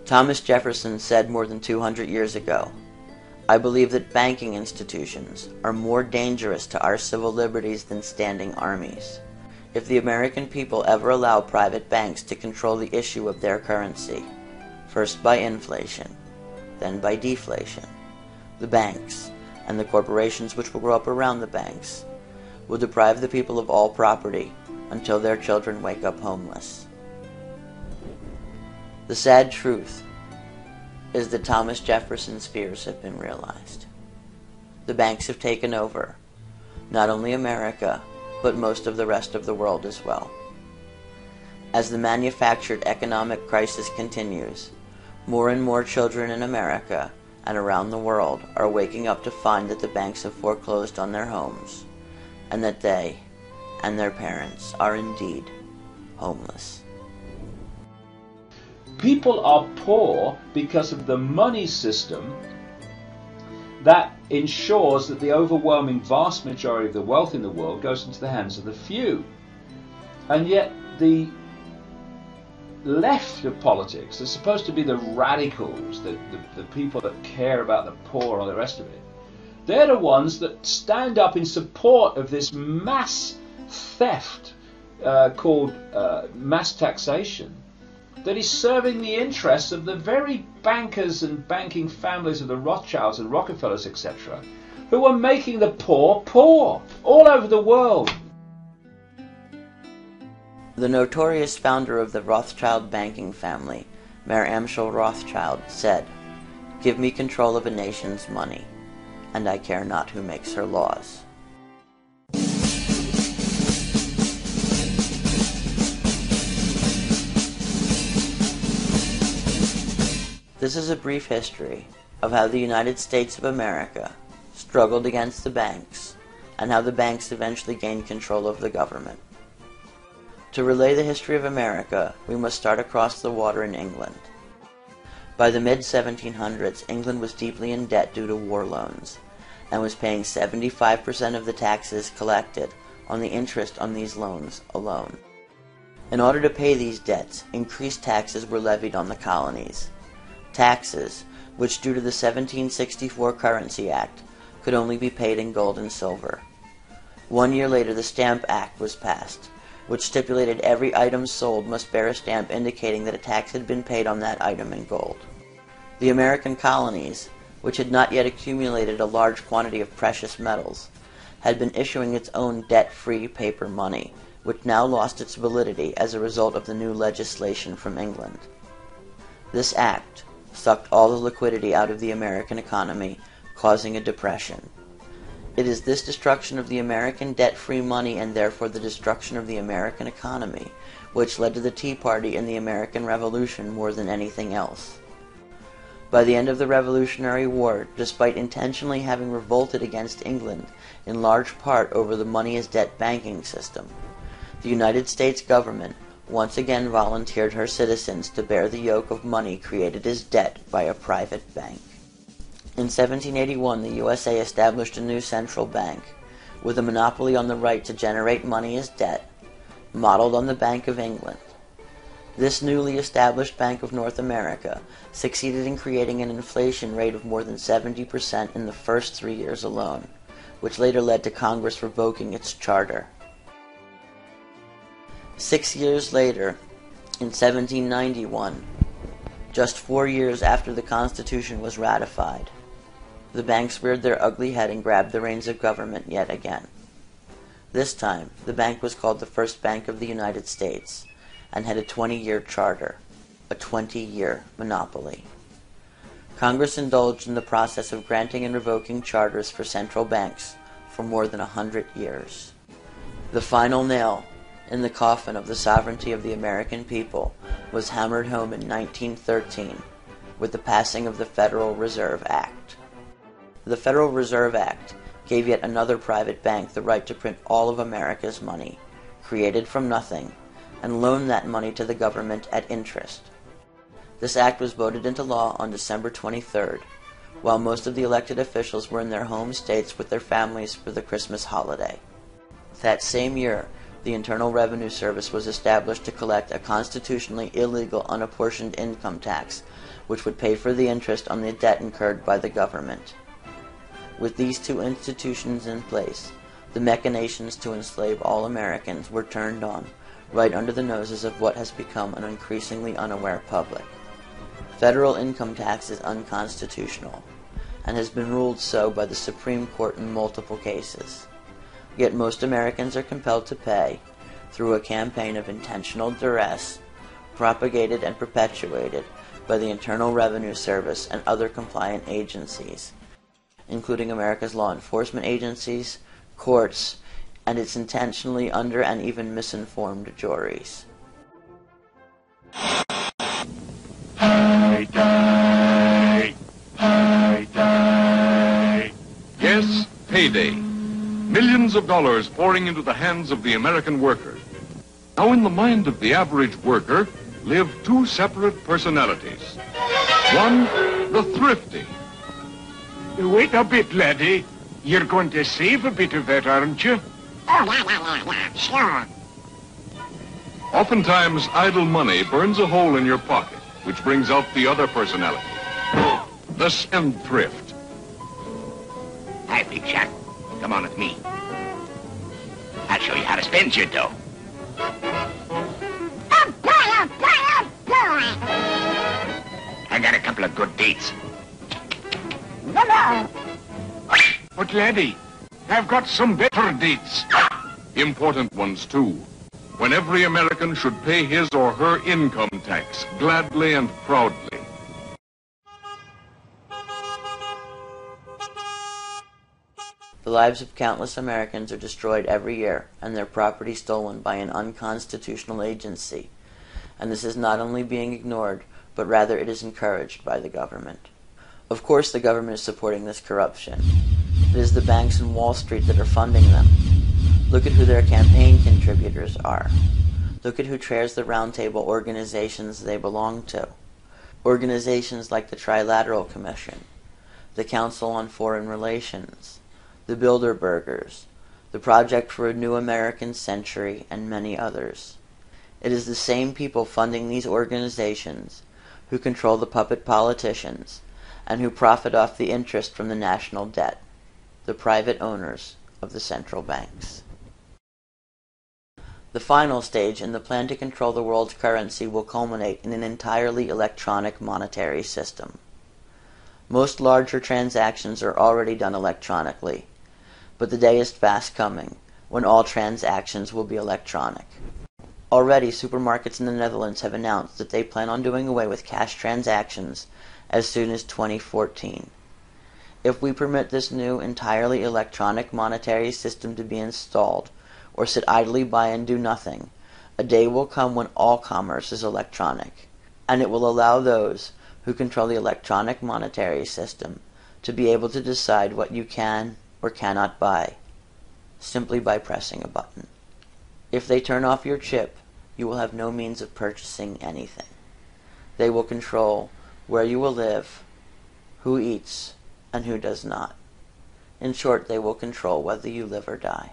Thomas Jefferson said more than 200 years ago, "I believe that banking institutions are more dangerous to our civil liberties than standing armies. If the American people ever allow private banks to control the issue of their currency, first by inflation, then by deflation, the banks, and the corporations which will grow up around the banks, will deprive the people of all property until their children wake up homeless." The sad truth is that Thomas Jefferson's fears have been realized. The banks have taken over, not only America, but most of the rest of the world as well. As the manufactured economic crisis continues, more and more children in America and around the world are waking up to find that the banks have foreclosed on their homes, and that they and their parents are indeed homeless. People are poor because of the money system that ensures that the overwhelming vast majority of the wealth in the world goes into the hands of the few. And yet the left of politics, they're supposed to be the radicals, the people that care about the poor and all the rest of it. They're the ones that stand up in support of this mass theft called mass taxation, that is serving the interests of the very bankers and banking families of the Rothschilds and Rockefellers, etc., who are making the poor poor all over the world. The notorious founder of the Rothschild banking family, Mayer Amschel Rothschild, said, "Give me control of a nation's money, and I care not who makes her laws." This is a brief history of how the United States of America struggled against the banks, and how the banks eventually gained control of the government. To relay the history of America, we must start across the water in England. By the mid-1700s, England was deeply in debt due to war loans, and was paying 75% of the taxes collected on the interest on these loans alone. In order to pay these debts, increased taxes were levied on the colonies. Taxes, which due to the 1764 Currency Act, could only be paid in gold and silver. 1 year later, the Stamp Act was passed, which stipulated every item sold must bear a stamp indicating that a tax had been paid on that item in gold. The American colonies, which had not yet accumulated a large quantity of precious metals, had been issuing its own debt-free paper money, which now lost its validity as a result of the new legislation from England. This act sucked all the liquidity out of the American economy, causing a depression. It is this destruction of the American debt-free money, and therefore the destruction of the American economy, which led to the Tea Party and the American Revolution more than anything else. By the end of the Revolutionary War, despite intentionally having revolted against England, in large part over the money-as-debt banking system, the United States government once again volunteered her citizens to bear the yoke of money created as debt by a private bank. In 1781, the USA established a new central bank, with a monopoly on the right to generate money as debt, modeled on the Bank of England. This newly established Bank of North America succeeded in creating an inflation rate of more than 70% in the first 3 years alone, which later led to Congress revoking its charter. 6 years later, in 1791, just 4 years after the Constitution was ratified, the banks reared their ugly head and grabbed the reins of government yet again. This time, the bank was called the First Bank of the United States, and had a 20-year charter, a 20-year monopoly. Congress indulged in the process of granting and revoking charters for central banks for more than 100 years. The final nail in the coffin of the sovereignty of the American people was hammered home in 1913 with the passing of the Federal Reserve Act. The Federal Reserve Act gave yet another private bank the right to print all of America's money, created from nothing, and loan that money to the government at interest. This act was voted into law on December 23rd, while most of the elected officials were in their home states with their families for the Christmas holiday. That same year, the Internal Revenue Service was established to collect a constitutionally illegal unapportioned income tax which would pay for the interest on the debt incurred by the government. With these two institutions in place, the machinations to enslave all Americans were turned on, right under the noses of what has become an increasingly unaware public. Federal income tax is unconstitutional, and has been ruled so by the Supreme Court in multiple cases. Yet most Americans are compelled to pay through a campaign of intentional duress, propagated and perpetuated by the Internal Revenue Service and other compliant agencies, including America's law enforcement agencies, courts, and its intentionally under and even misinformed juries. Payday! Payday! Yes, payday. Millions of dollars pouring into the hands of the American worker. Now in the mind of the average worker live two separate personalities. One, the thrifty. Wait a bit, laddie. You're going to save a bit of that, aren't you? Oh, sure. Oftentimes, idle money burns a hole in your pocket, which brings out the other personality, the spendthrift. Hi, big shot. Come on with me. I'll show you how to spend your dough. Oh, boy! I got a couple of good dates. But, laddie, I've got some better dates. Important ones, too. When every American should pay his or her income tax gladly and proudly. The lives of countless Americans are destroyed every year, and their property stolen by an unconstitutional agency. And this is not only being ignored, but rather it is encouraged by the government. Of course the government is supporting this corruption. It is the banks and Wall Street that are funding them. Look at who their campaign contributors are. Look at who chairs the roundtable organizations they belong to. Organizations like the Trilateral Commission, the Council on Foreign Relations, the Bilderbergers, the Project for a New American Century, and many others. It is the same people funding these organizations who control the puppet politicians and who profit off the interest from the national debt, the private owners of the central banks. The final stage in the plan to control the world's currency will culminate in an entirely electronic monetary system. Most larger transactions are already done electronically, but the day is fast coming when all transactions will be electronic. Already, supermarkets in the Netherlands have announced that they plan on doing away with cash transactions as soon as 2014. If we permit this new, entirely electronic monetary system to be installed, or sit idly by and do nothing, a day will come when all commerce is electronic, and it will allow those who control the electronic monetary system to be able to decide what you can or cannot buy, simply by pressing a button. If they turn off your chip, you will have no means of purchasing anything. They will control where you will live, who eats, and who does not. In short, they will control whether you live or die.